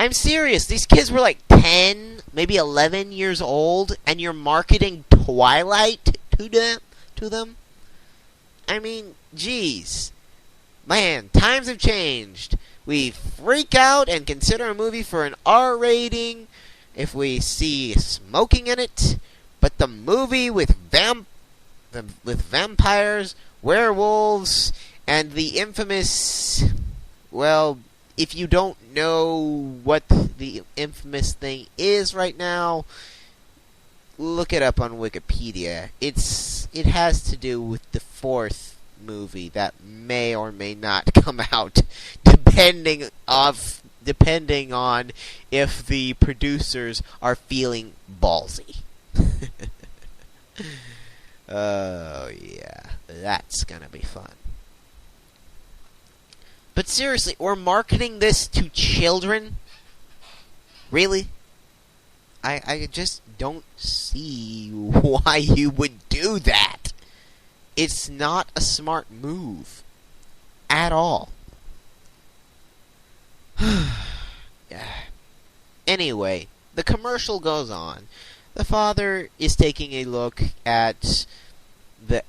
I'm serious. These kids were like 10, maybe 11 years old, and you're marketing Twilight to them? I mean, geez. Man, times have changed. We freak out and consider a movie for an R rating if we see smoking in it, but the movie with vampires, werewolves, and the infamous, well, if you don't know what the infamous thing is right now, look it up on Wikipedia. It has to do with the fourth movie that may or may not come out, depending on if the producers are feeling ballsy. Oh yeah, that's gonna be fun. But seriously, we're marketing this to children? Really? I just don't see why you would do that. It's not a smart move. At all. Anyway, the commercial goes on. The father is taking a look at the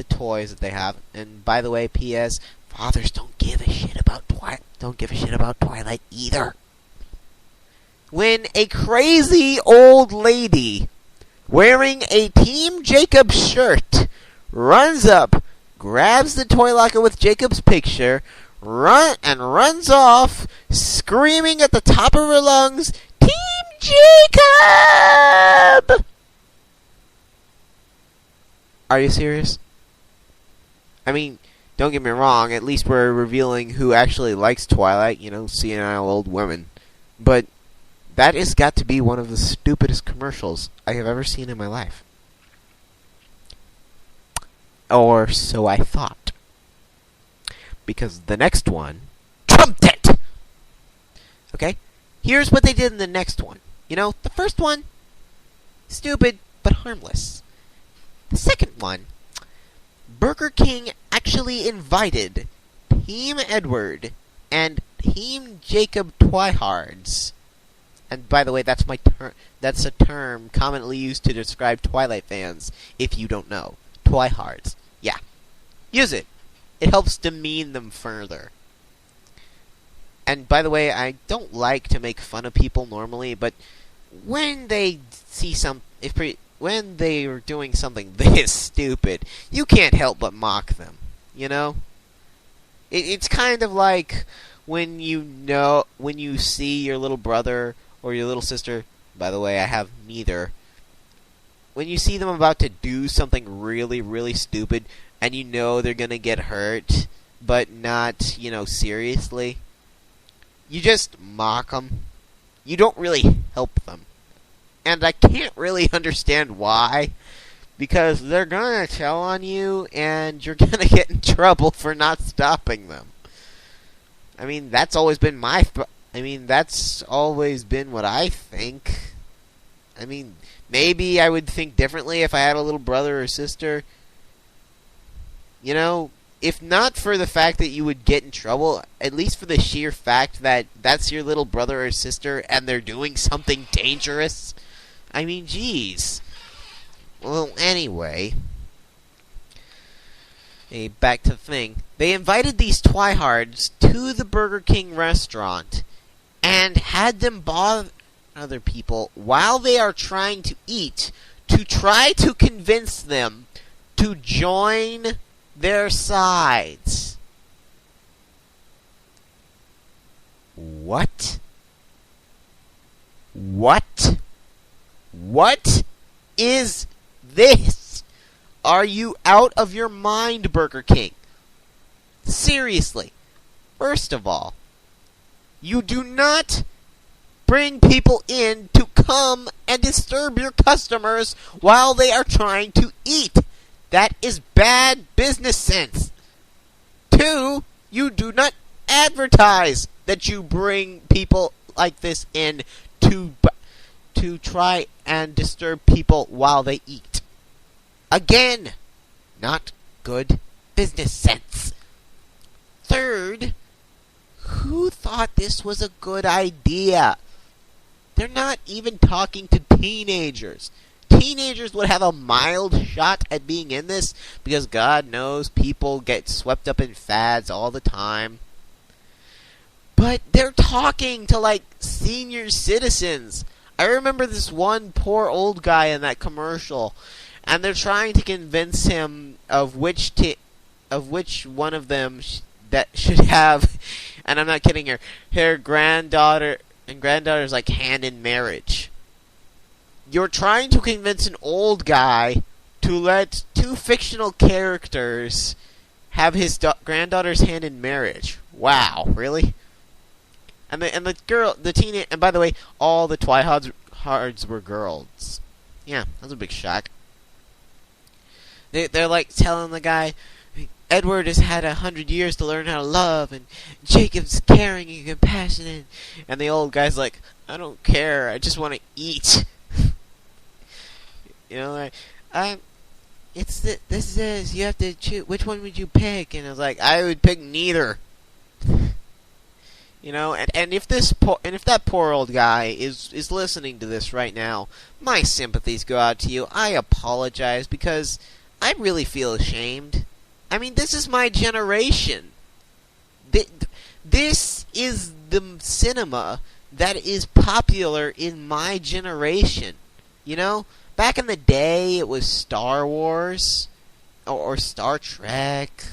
toys that they have. And by the way, P.S., fathers don't give a shit about Twilight either. When a crazy old lady wearing a Team Jacob shirt runs up, grabs the toy locker with Jacob's picture, runs off, screaming at the top of her lungs, "Team Jacob!" Are you serious? I mean, don't get me wrong, at least we're revealing who actually likes Twilight, senile old women. But that has got to be one of the stupidest commercials I have ever seen in my life. Or so I thought. Because the next one trumped it! Okay? Here's what they did in the next one. The first one, stupid but harmless. The second one, Burger King actually invited Team Edward and Team Jacob Twihards. And by the way, that's a term commonly used to describe Twilight fans, if you don't know. Twihards. Yeah. Use it. It helps demean them further. And by the way, I don't like to make fun of people normally, but when they see when they are doing something this stupid, you can't help but mock them. It's kind of like when you see your little brother or your little sister. By the way, I have neither. When you see them about to do something really, really stupid, and they're gonna get hurt, but not, seriously, you just mock them. You don't really help them. And I can't really understand why, because they're gonna tell on you, and you're gonna get in trouble for not stopping them. I mean, that's always been that's always been what I think. I mean, maybe I would think differently if I had a little brother or sister. If not for the fact that you would get in trouble, at least for the sheer fact that that's your little brother or sister and they're doing something dangerous. I mean, geez. Well, anyway. Back to the thing. They invited these Twihards to the Burger King restaurant and had them bother other people while they are trying to eat to try to convince them to join their sides. What? What? What is this? Are you out of your mind, Burger King? Seriously. First of all, you do not bring people in to come and disturb your customers while they are trying to eat. That is bad business sense. 2, you do not advertise that you bring people like this in to try and disturb people while they eat. Again, not good business sense. 3rd, Who thought this was a good idea? They're not even talking to teenagers. Teenagers would have a mild shot at being in this because God knows people get swept up in fads all the time. But they're talking to, like, senior citizens. I remember this one poor old guy in that commercial, and they're trying to convince him of which one of them that should have, and I'm not kidding her granddaughter and granddaughter's, like, hand in marriage. You're trying to convince an old guy to let two fictional characters have his granddaughter's hand in marriage. Wow, really? And the girl, the teenage, and by the way, all the twihards were girls. Yeah, that was a big shock. They're like telling the guy, Edward has had 100 years to learn how to love, and Jacob's caring and compassionate. And the old guy's like, I don't care, I just want to eat. You know, like, this is, you have to choose, which one would you pick? And I was like, I would pick neither. You know, and if that poor old guy is listening to this right now, my sympathies go out to you. I apologize because I really feel ashamed. I mean, this is my generation. This is the cinema that is popular in my generation. You know, back in the day, it was Star Wars or Star Trek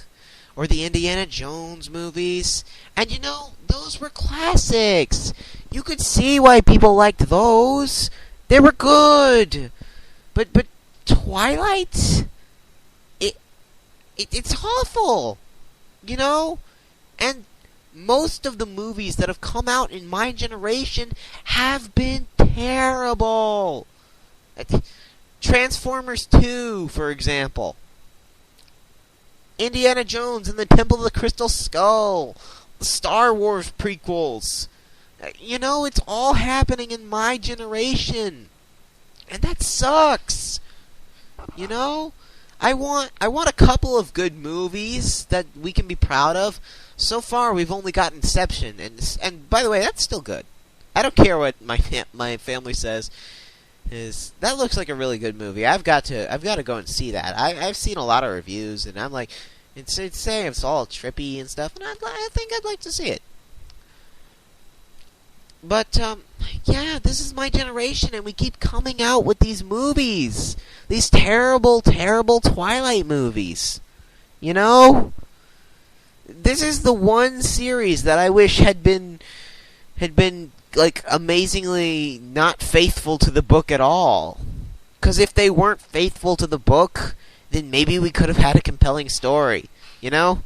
or the Indiana Jones movies, and you know, those were classics. You could see why people liked those. They were good. But Twilight, it's awful. You know? And most of the movies that have come out in my generation have been terrible. Transformers 2, for example. Indiana Jones and the Temple of the Crystal Skull. The Star Wars prequels. You know, it's all happening in my generation. And that sucks. You know? I want a couple of good movies that we can be proud of. So far, we've only got Inception, and by the way, that's still good. I don't care what my family says. That looks like a really good movie. I've got to go and see that. I've seen a lot of reviews, and I'm like, it's saying it's all trippy and stuff, and I think I'd like to see it. But yeah, this is my generation, and we keep coming out with these movies, these terrible, terrible Twilight movies. You know, this is the one series that I wish had been like amazingly not faithful to the book at all. Because if they weren't faithful to the book, then maybe we could have had a compelling story. You know,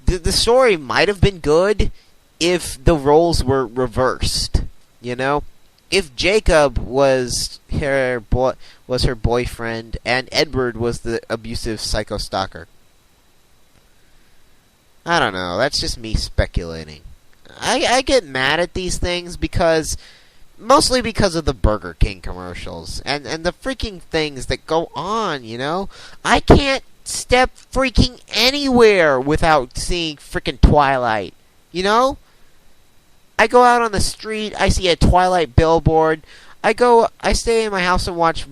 the story might have been good if the roles were reversed. You know, if Jacob was her boyfriend and Edward was the abusive psycho stalker. I don't know. That's just me speculating. I get mad at these things mostly because of the Burger King commercials and the freaking things that go on, you know? I can't step freaking anywhere without seeing freaking Twilight, you know? I go out on the street, I see a Twilight billboard, I stay in my house and watch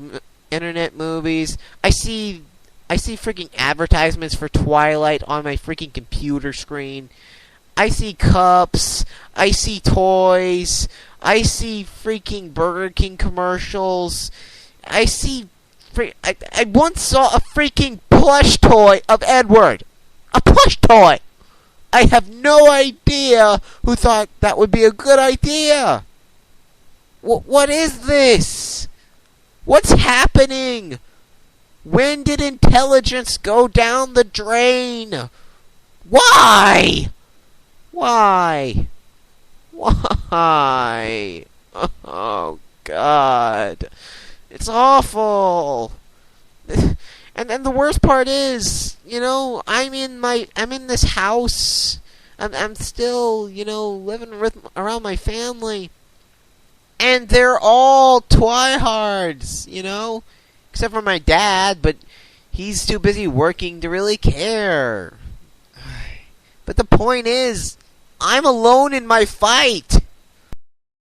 internet movies, I see freaking advertisements for Twilight on my freaking computer screen. I see cups. I see toys. I see freaking Burger King commercials. I once saw a freaking plush toy of Edward. A plush toy. I have no idea who thought that would be a good idea. What is this? What's happening? When did intelligence go down the drain? Why? Why? Why? Oh, God. It's awful. And the worst part is, you know, I'm in this house. I'm still, you know, living around my family. And they're all twihards, you know? Except for my dad, but he's too busy working to really care. But the point is, I'm alone in my fight!